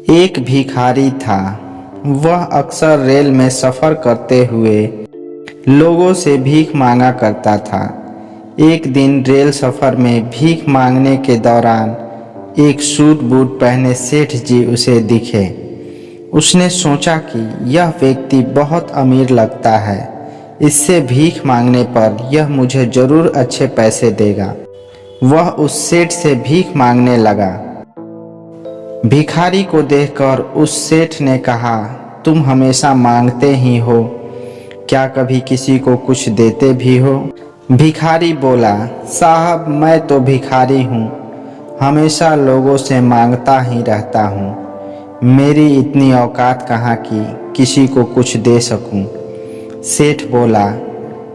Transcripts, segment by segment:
एक भिखारी था। वह अक्सर रेल में सफ़र करते हुए लोगों से भीख मांगा करता था। एक दिन रेल सफ़र में भीख मांगने के दौरान एक सूट बूट पहने सेठ जी उसे दिखे। उसने सोचा कि यह व्यक्ति बहुत अमीर लगता है, इससे भीख मांगने पर यह मुझे ज़रूर अच्छे पैसे देगा। वह उस सेठ से भीख मांगने लगा। भिखारी को देखकर उस सेठ ने कहा, तुम हमेशा मांगते ही हो, क्या कभी किसी को कुछ देते भी हो? भिखारी बोला, साहब मैं तो भिखारी हूँ, हमेशा लोगों से मांगता ही रहता हूँ। मेरी इतनी औकात कहाँ कि किसी को कुछ दे सकूँ। सेठ बोला,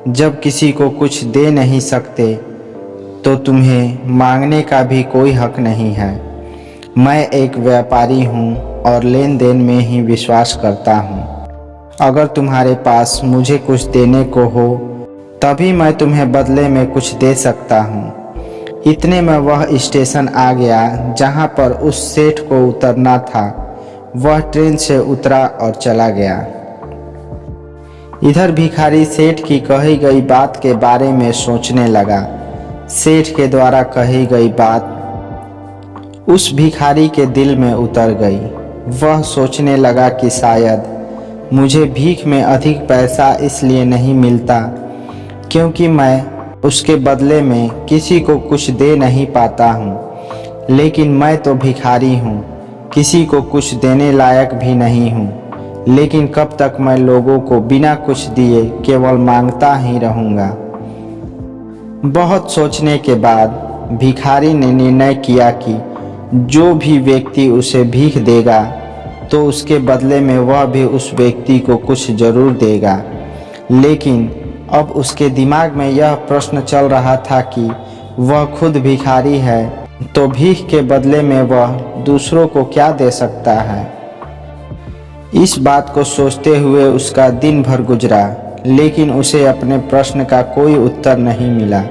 जब किसी को कुछ दे नहीं सकते तो तुम्हें मांगने का भी कोई हक नहीं है। मैं एक व्यापारी हूँ और लेन देन में ही विश्वास करता हूँ। अगर तुम्हारे पास मुझे कुछ देने को हो तभी मैं तुम्हें बदले में कुछ दे सकता हूँ। इतने में वह स्टेशन आ गया जहाँ पर उस सेठ को उतरना था। वह ट्रेन से उतरा और चला गया। इधर भिखारी सेठ की कही गई बात के बारे में सोचने लगा। सेठ के द्वारा कही गई बात उस भिखारी के दिल में उतर गई। वह सोचने लगा कि शायद मुझे भीख में अधिक पैसा इसलिए नहीं मिलता क्योंकि मैं उसके बदले में किसी को कुछ दे नहीं पाता हूँ, लेकिन मैं तो भिखारी हूँ, किसी को कुछ देने लायक भी नहीं हूँ। लेकिन कब तक मैं लोगों को बिना कुछ दिए केवल मांगता ही रहूँगा। बहुत सोचने के बाद भिखारी ने निर्णय किया कि जो भी व्यक्ति उसे भीख देगा तो उसके बदले में वह भी उस व्यक्ति को कुछ जरूर देगा। लेकिन अब उसके दिमाग में यह प्रश्न चल रहा था कि वह खुद भिखारी है तो भीख के बदले में वह दूसरों को क्या दे सकता है। इस बात को सोचते हुए उसका दिन भर गुजरा, लेकिन उसे अपने प्रश्न का कोई उत्तर नहीं मिला।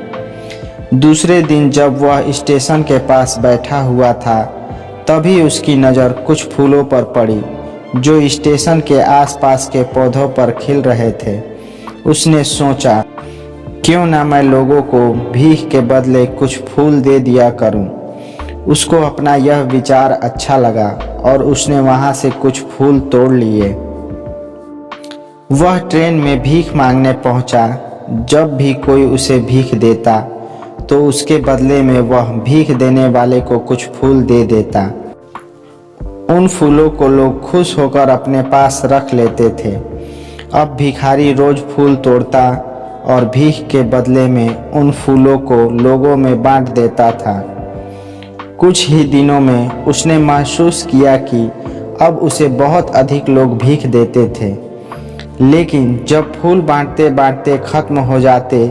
दूसरे दिन जब वह स्टेशन के पास बैठा हुआ था तभी उसकी नज़र कुछ फूलों पर पड़ी जो स्टेशन के आसपास के पौधों पर खिल रहे थे। उसने सोचा, क्यों ना मैं लोगों को भीख के बदले कुछ फूल दे दिया करूं। उसको अपना यह विचार अच्छा लगा और उसने वहां से कुछ फूल तोड़ लिए। वह ट्रेन में भीख मांगने पहुंचा। जब भी कोई उसे भीख देता तो उसके बदले में वह भीख देने वाले को कुछ फूल दे देता। उन फूलों को लोग खुश होकर अपने पास रख लेते थे। अब भिखारी रोज फूल तोड़ता और भीख के बदले में उन फूलों को लोगों में बांट देता था। कुछ ही दिनों में उसने महसूस किया कि अब उसे बहुत अधिक लोग भीख देते थे, लेकिन जब फूल बांटते बांटते खत्म हो जाते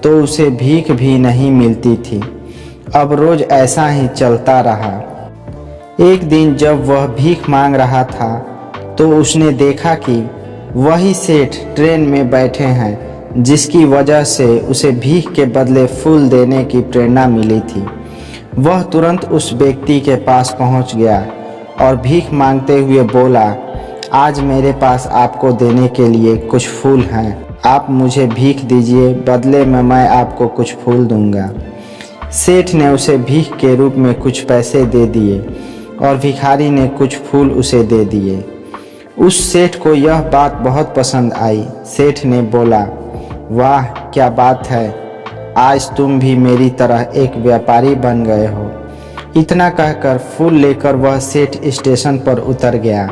तो उसे भीख भी नहीं मिलती थी। अब रोज ऐसा ही चलता रहा। एक दिन जब वह भीख मांग रहा था तो उसने देखा कि वही सेठ ट्रेन में बैठे हैं जिसकी वजह से उसे भीख के बदले फूल देने की प्रेरणा मिली थी। वह तुरंत उस व्यक्ति के पास पहुंच गया और भीख मांगते हुए बोला, आज मेरे पास आपको देने के लिए कुछ फूल हैं, आप मुझे भीख दीजिए, बदले में मैं आपको कुछ फूल दूंगा। सेठ ने उसे भीख के रूप में कुछ पैसे दे दिए और भिखारी ने कुछ फूल उसे दे दिए। उस सेठ को यह बात बहुत पसंद आई। सेठ ने बोला, वाह क्या बात है, आज तुम भी मेरी तरह एक व्यापारी बन गए हो। इतना कहकर फूल लेकर वह सेठ स्टेशन पर उतर गया।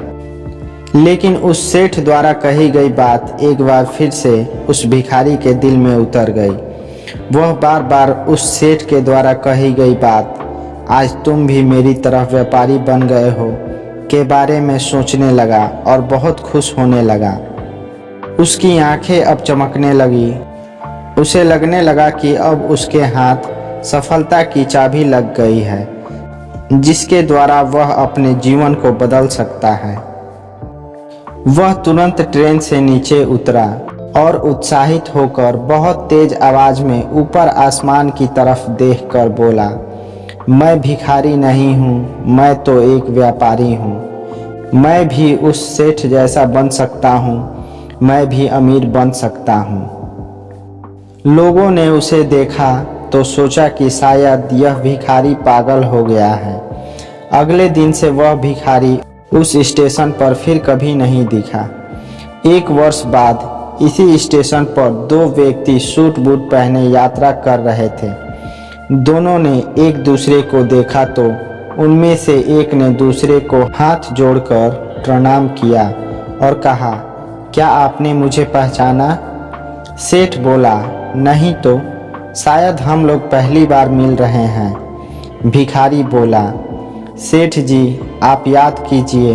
लेकिन उस सेठ द्वारा कही गई बात एक बार फिर से उस भिखारी के दिल में उतर गई। वह बार बार उस सेठ के द्वारा कही गई बात, आज तुम भी मेरी तरह व्यापारी बन गए हो, के बारे में सोचने लगा और बहुत खुश होने लगा। उसकी आंखें अब चमकने लगी। उसे लगने लगा कि अब उसके हाथ सफलता की चाबी लग गई है, जिसके द्वारा वह अपने जीवन को बदल सकता है। वह तुरंत ट्रेन से नीचे उतरा और उत्साहित होकर बहुत तेज आवाज में ऊपर आसमान की तरफ देखकर बोला, मैं भिखारी नहीं हूँ, मैं तो एक व्यापारी हूँ। मैं भी उस सेठ जैसा बन सकता हूँ, मैं भी अमीर बन सकता हूँ। लोगों ने उसे देखा तो सोचा कि शायद यह भिखारी पागल हो गया है। अगले दिन से वह भिखारी उस स्टेशन पर फिर कभी नहीं दिखा। 1 वर्ष बाद इसी स्टेशन पर 2 व्यक्ति सूट बूट पहने यात्रा कर रहे थे। दोनों ने एक दूसरे को देखा तो उनमें से एक ने दूसरे को हाथ जोड़कर प्रणाम किया और कहा, क्या आपने मुझे पहचाना? सेठ बोला, नहीं तो, शायद हम लोग पहली बार मिल रहे हैं। भिखारी बोला, सेठ जी आप याद कीजिए,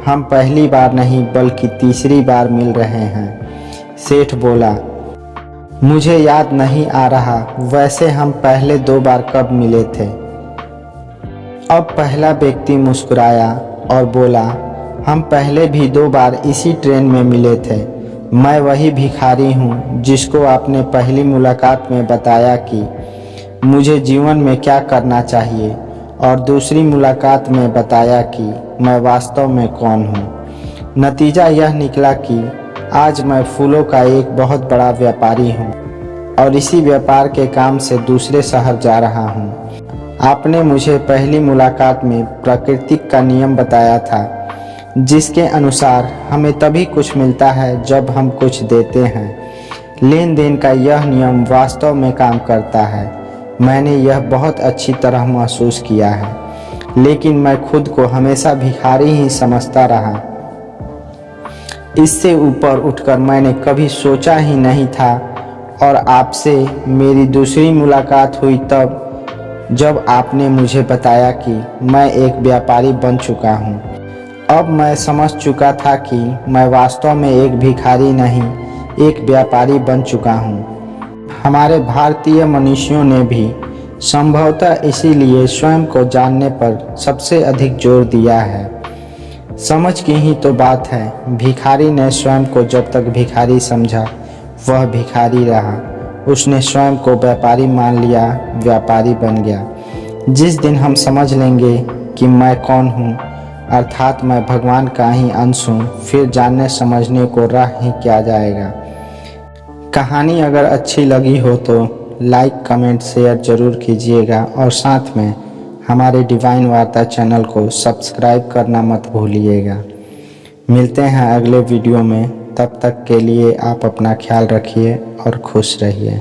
हम पहली बार नहीं बल्कि तीसरी बार मिल रहे हैं। सेठ बोला, मुझे याद नहीं आ रहा, वैसे हम पहले 2 बार कब मिले थे? अब पहला व्यक्ति मुस्कुराया और बोला, हम पहले भी 2 बार इसी ट्रेन में मिले थे। मैं वही भिखारी हूँ जिसको आपने पहली मुलाकात में बताया कि मुझे जीवन में क्या करना चाहिए और दूसरी मुलाकात में बताया कि मैं वास्तव में कौन हूँ। नतीजा यह निकला कि आज मैं फूलों का एक बहुत बड़ा व्यापारी हूँ और इसी व्यापार के काम से दूसरे शहर जा रहा हूँ। आपने मुझे पहली मुलाकात में प्रकृति का नियम बताया था, जिसके अनुसार हमें तभी कुछ मिलता है जब हम कुछ देते हैं। लेन देन का यह नियम वास्तव में काम करता है। मैंने यह बहुत अच्छी तरह महसूस किया है, लेकिन मैं खुद को हमेशा भिखारी ही समझता रहा। इससे ऊपर उठकर मैंने कभी सोचा ही नहीं था और आपसे मेरी दूसरी मुलाकात हुई तब जब आपने मुझे बताया कि मैं एक व्यापारी बन चुका हूँ। अब मैं समझ चुका था कि मैं वास्तव में एक भिखारी नहीं, एक व्यापारी बन चुका हूँ। हमारे भारतीय मनीषियों ने भी संभवतः इसीलिए स्वयं को जानने पर सबसे अधिक जोर दिया है। समझ की ही तो बात है, भिखारी ने स्वयं को जब तक भिखारी समझा वह भिखारी रहा। उसने स्वयं को व्यापारी मान लिया, व्यापारी बन गया। जिस दिन हम समझ लेंगे कि मैं कौन हूँ, अर्थात मैं भगवान का ही अंश हूँ, फिर जानने समझने को राह ही क्या जाएगा। कहानी अगर अच्छी लगी हो तो लाइक, कमेंट, शेयर ज़रूर कीजिएगा और साथ में हमारे डिवाइन वार्ता चैनल को सब्सक्राइब करना मत भूलिएगा। मिलते हैं अगले वीडियो में, तब तक के लिए आप अपना ख्याल रखिए और खुश रहिए।